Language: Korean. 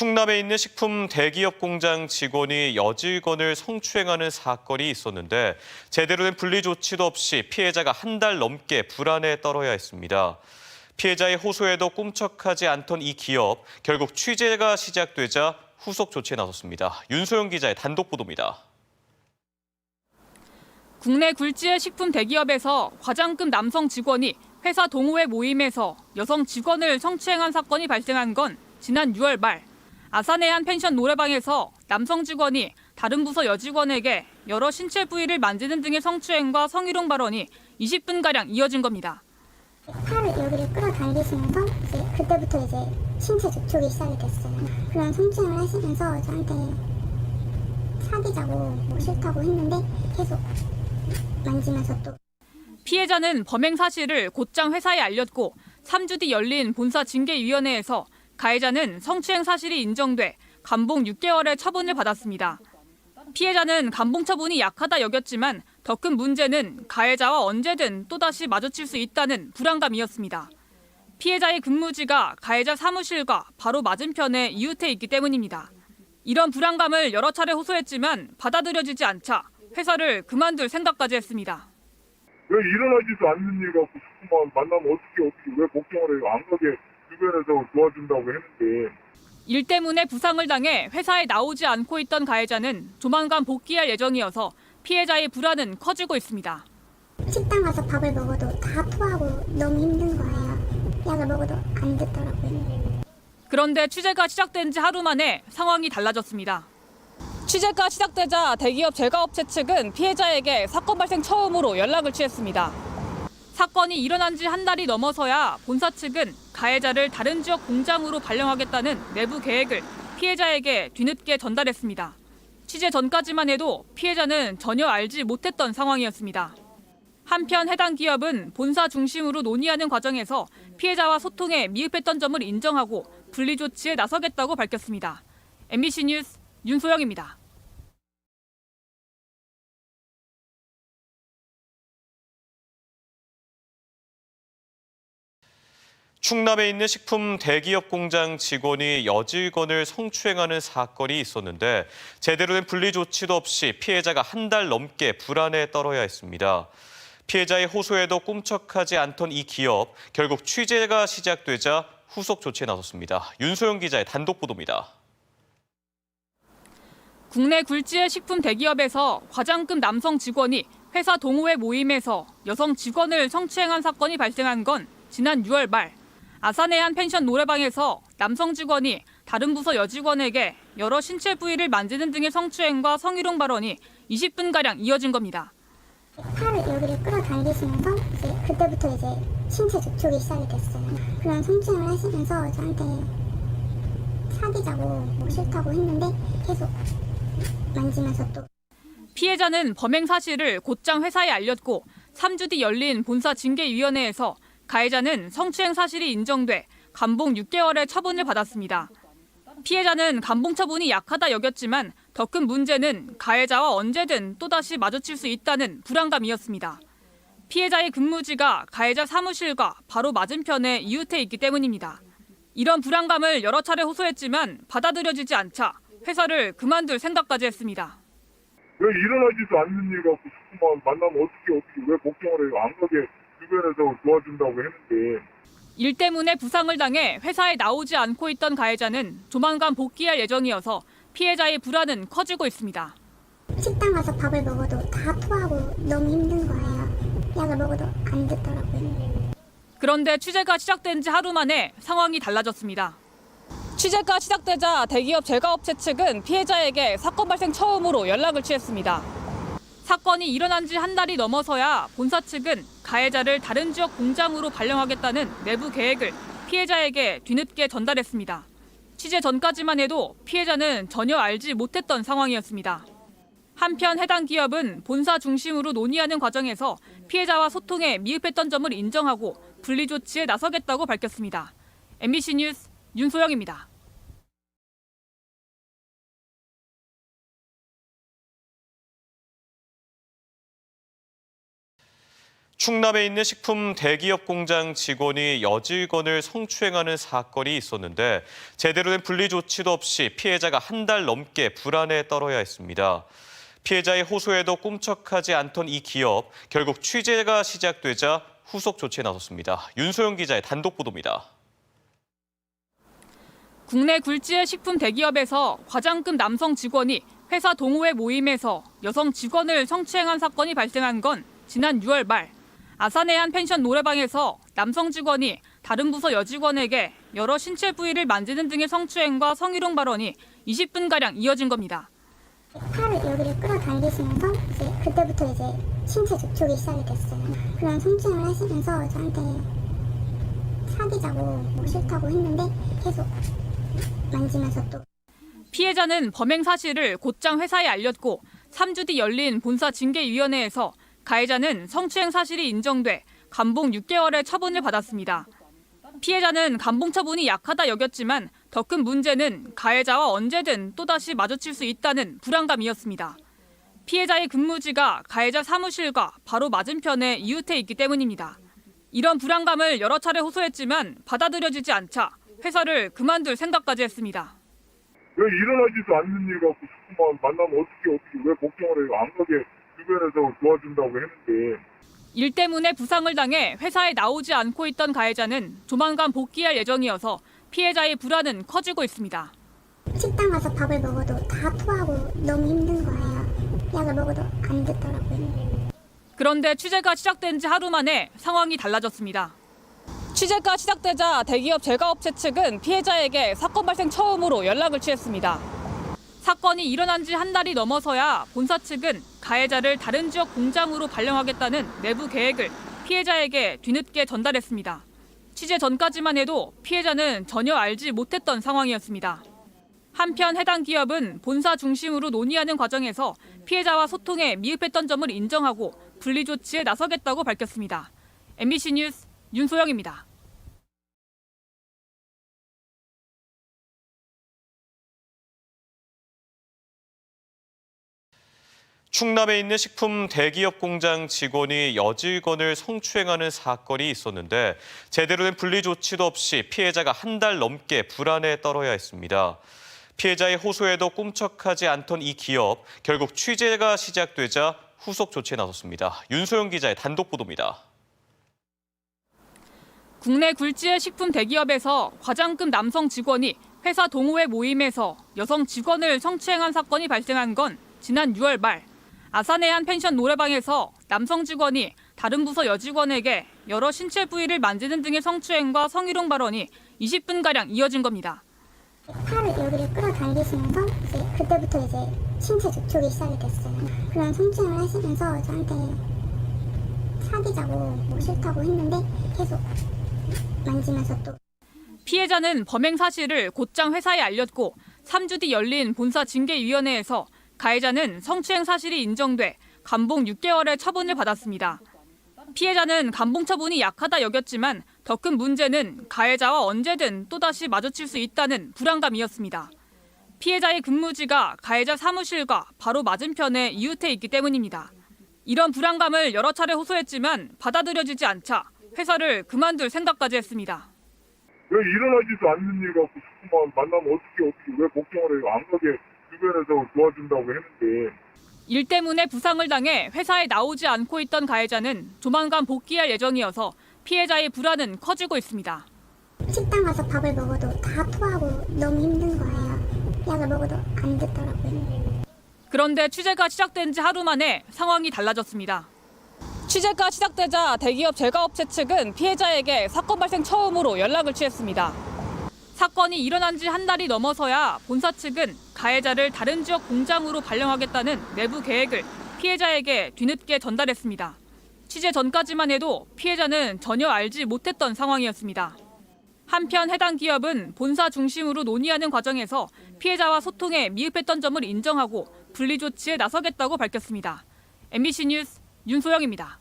충남에 있는 식품 대기업 공장 직원이 여직원을 성추행하는 사건이 있었는데 제대로 된 분리 조치도 없이 피해자가 한 달 넘게 불안에 떨어야 했습니다. 피해자의 호소에도 꿈쩍하지 않던 이 기업, 결국 취재가 시작되자 후속 조치에 나섰습니다. 윤소영 기자의 단독 보도입니다. 국내 굴지의 식품 대기업에서 과장급 남성 직원이 회사 동호회 모임에서 여성 직원을 성추행한 사건이 발생한 건 지난 6월 말. 아산의 한 펜션 노래방에서 남성 직원이 다른 부서 여직원에게 여러 신체 부위를 만지는 등의 성추행과 성희롱 발언이 20분가량 이어진 겁니다. 팔을 여기를 끌어당기시면서 그때부터 신체 접촉이 시작이 됐어요. 그런 성추행을 하시면서 저한테 사귀자고 싫다고 했는데 계속 만지면서 또. 피해자는 범행 사실을 곧장 회사에 알렸고 3주 뒤 열린 본사 징계위원회에서 가해자는 성추행 사실이 인정돼 감봉 6개월의 처분을 받았습니다. 피해자는 감봉 처분이 약하다 여겼지만 더 큰 문제는 가해자와 언제든 또다시 마주칠 수 있다는 불안감이었습니다. 피해자의 근무지가 가해자 사무실과 바로 맞은편에 이웃해 있기 때문입니다. 이런 불안감을 여러 차례 호소했지만 받아들여지지 않자 회사를 그만둘 생각까지 했습니다. 왜 일어나지도 않는 일 갖고 자꾸만 만나면 어떻게 왜 걱정을 해요? 안 가게 주변에서 도와준다고 했는데. 일 때문에 부상을 당해 회사에 나오지 않고 있던 가해자는 조만간 복귀할 예정이어서 피해자의 불안은 커지고 있습니다. 식당 가서 밥을 먹어도 다 토하고 너무 힘든 거예요. 약을 먹어도 안 듣더라고요. 그런데 취재가 시작된 지 하루 만에 상황이 달라졌습니다. 취재가 시작되자 대기업 제과업체 측은 피해자에게 사건 발생 처음으로 연락을 취했습니다. 사건이 일어난 지 한 달이 넘어서야 본사 측은 가해자를 다른 지역 공장으로 발령하겠다는 내부 계획을 피해자에게 뒤늦게 전달했습니다. 취재 전까지만 해도 피해자는 전혀 알지 못했던 상황이었습니다. 한편 해당 기업은 본사 중심으로 논의하는 과정에서 피해자와 소통에 미흡했던 점을 인정하고 분리 조치에 나서겠다고 밝혔습니다. MBC 뉴스 윤소영입니다. 충남에 있는 식품 대기업 공장 직원이 여직원을 성추행하는 사건이 있었는데 제대로 된 분리 조치도 없이 피해자가 한 달 넘게 불안에 떨어야 했습니다. 피해자의 호소에도 꿈쩍하지 않던 이 기업, 결국 취재가 시작되자 후속 조치에 나섰습니다. 윤소영 기자의 단독 보도입니다. 국내 굴지의 식품 대기업에서 과장급 남성 직원이 회사 동호회 모임에서 여성 직원을 성추행한 사건이 발생한 건 지난 6월 말. 아산의 한 펜션 노래방에서 남성 직원이 다른 부서 여직원에게 여러 신체 부위를 만지는 등의 성추행과 성희롱 발언이 20분가량 이어진 겁니다. 팔을 여기를 끌어당기시면서 그때부터 신체 접촉이 시작이 됐어요. 그런 성추행을 하시면서 저한테 사귀자고 싫다고 했는데 계속 만지면서 또. 피해자는 범행 사실을 곧장 회사에 알렸고 3주 뒤 열린 본사 징계위원회에서 가해자는 성추행 사실이 인정돼 감봉 6개월의 처분을 받았습니다. 피해자는 감봉 처분이 약하다 여겼지만 더 큰 문제는 가해자와 언제든 또다시 마주칠 수 있다는 불안감이었습니다. 피해자의 근무지가 가해자 사무실과 바로 맞은편에 이웃해 있기 때문입니다. 이런 불안감을 여러 차례 호소했지만 받아들여지지 않자 회사를 그만둘 생각까지 했습니다. 왜 일어나지도 않는 일 갖고 자꾸만 만나면 어떻게 왜 걱정을 해요? 안 가게 주변에서 도와준다고 했는데. 일 때문에 부상을 당해 회사에 나오지 않고 있던 가해자는 조만간 복귀할 예정이어서 피해자의 불안은 커지고 있습니다. 식당 가서 밥을 먹어도 다 토하고 너무 힘든 거예요. 약을 먹어도 안 듣더라고요. 그런데 취재가 시작된 지 하루 만에 상황이 달라졌습니다. 취재가 시작되자 대기업 제과업체 측은 피해자에게 사건 발생 처음으로 연락을 취했습니다. 사건이 일어난 지 한 달이 넘어서야 본사 측은 가해자를 다른 지역 공장으로 발령하겠다는 내부 계획을 피해자에게 뒤늦게 전달했습니다. 취재 전까지만 해도 피해자는 전혀 알지 못했던 상황이었습니다. 한편 해당 기업은 본사 중심으로 논의하는 과정에서 피해자와 소통에 미흡했던 점을 인정하고 분리 조치에 나서겠다고 밝혔습니다. MBC 뉴스 윤소영입니다. 충남에 있는 식품 대기업 공장 직원이 여직원을 성추행하는 사건이 있었는데 제대로 된 분리 조치도 없이 피해자가 한 달 넘게 불안에 떨어야 했습니다. 피해자의 호소에도 꿈쩍하지 않던 이 기업, 결국 취재가 시작되자 후속 조치에 나섰습니다. 윤소영 기자의 단독 보도입니다. 국내 굴지의 식품 대기업에서 과장급 남성 직원이 회사 동호회 모임에서 여성 직원을 성추행한 사건이 발생한 건 지난 6월 말 아산의 한 펜션 노래방에서 남성 직원이 다른 부서 여직원에게 여러 신체 부위를 만지는 등의 성추행과 성희롱 발언이 20분가량 이어진 겁니다. 팔을 여기를 끌어당기시면서 이제 그때부터 이제 신체 접촉이 시작이 됐어요. 그런 성추행을 하시면서 저한테 사귀자고 뭐 싫다고 했는데 계속 만지면서 또. 피해자는 범행 사실을 곧장 회사에 알렸고 3주 뒤 열린 본사 징계위원회에서 가해자는 성추행 사실이 인정돼 감봉 6개월의 처분을 받았습니다. 피해자는 감봉 처분이 약하다 여겼지만 더 큰 문제는 가해자와 언제든 또다시 마주칠 수 있다는 불안감이었습니다. 피해자의 근무지가 가해자 사무실과 바로 맞은편에 이웃해 있기 때문입니다. 이런 불안감을 여러 차례 호소했지만 받아들여지지 않자 회사를 그만둘 생각까지 했습니다. 왜 일어나지도 않는 일 갖고 자꾸만 만나면 어떻게 왜 걱정을 해요? 안 가게 주변에서 도와준다고 했는데. 일 때문에 부상을 당해 회사에 나오지 않고 있던 가해자는 조만간 복귀할 예정이어서 피해자의 불안은 커지고 있습니다. 식당 가서 밥을 먹어도 다 토하고 너무 힘든 거예요. 약을 먹어도 안 듣더라고요. 그런데 취재가 시작된 지 하루 만에 상황이 달라졌습니다. 취재가 시작되자 대기업 제과업체 측은 피해자에게 사건 발생 처음으로 연락을 취했습니다. 사건이 일어난 지 한 달이 넘어서야 본사 측은 가해자를 다른 지역 공장으로 발령하겠다는 내부 계획을 피해자에게 뒤늦게 전달했습니다. 취재 전까지만 해도 피해자는 전혀 알지 못했던 상황이었습니다. 한편 해당 기업은 본사 중심으로 논의하는 과정에서 피해자와 소통에 미흡했던 점을 인정하고 분리 조치에 나서겠다고 밝혔습니다. MBC 뉴스 윤소영입니다. 충남에 있는 식품 대기업 공장 직원이 여직원을 성추행하는 사건이 있었는데 제대로 된 분리 조치도 없이 피해자가 한 달 넘게 불안에 떨어야 했습니다. 피해자의 호소에도 꿈쩍하지 않던 이 기업, 결국 취재가 시작되자 후속 조치에 나섰습니다. 윤소영 기자의 단독 보도입니다. 국내 굴지의 식품 대기업에서 과장급 남성 직원이 회사 동호회 모임에서 여성 직원을 성추행한 사건이 발생한 건 지난 6월 말 아산의 한 펜션 노래방에서 남성 직원이 다른 부서 여직원에게 여러 신체 부위를 만지는 등의 성추행과 성희롱 발언이 20분가량 이어진 겁니다. 팔을 여기를 끌어당기시면서 이제 그때부터 이제 신체 접촉이 시작이 됐어요. 그런 성추행을 하시면서 저한테 사귀자고 뭐 싫다고 했는데 계속 만지면서 또. 피해자는 범행 사실을 곧장 회사에 알렸고 3주 뒤 열린 본사 징계위원회에서 가해자는 성추행 사실이 인정돼 감봉 6개월의 처분을 받았습니다. 피해자는 감봉 처분이 약하다 여겼지만 더 큰 문제는 가해자와 언제든 또다시 마주칠 수 있다는 불안감이었습니다. 피해자의 근무지가 가해자 사무실과 바로 맞은편에 이웃해 있기 때문입니다. 이런 불안감을 여러 차례 호소했지만 받아들여지지 않자 회사를 그만둘 생각까지 했습니다. 왜 일어나지도 않는 일 갖고 자꾸만 만나면 어떻게 왜 걱정을 해요? 안 가게 주변에서 도와준다고 했는데. 일 때문에 부상을 당해 회사에 나오지 않고 있던 가해자는 조만간 복귀할 예정이어서 피해자의 불안은 커지고 있습니다. 식당 가서 밥을 먹어도 다 토하고 너무 힘든 거예요. 약을 먹어도 안 듣더라고요. 그런데 취재가 시작된 지 하루 만에 상황이 달라졌습니다. 취재가 시작되자 대기업 제과업체 측은 피해자에게 사건 발생 처음으로 연락을 취했습니다. 사건이 일어난 지 한 달이 넘어서야 본사 측은 가해자를 다른 지역 공장으로 발령하겠다는 내부 계획을 피해자에게 뒤늦게 전달했습니다. 취재 전까지만 해도 피해자는 전혀 알지 못했던 상황이었습니다. 한편 해당 기업은 본사 중심으로 논의하는 과정에서 피해자와 소통에 미흡했던 점을 인정하고 분리 조치에 나서겠다고 밝혔습니다. MBC 뉴스 윤소영입니다.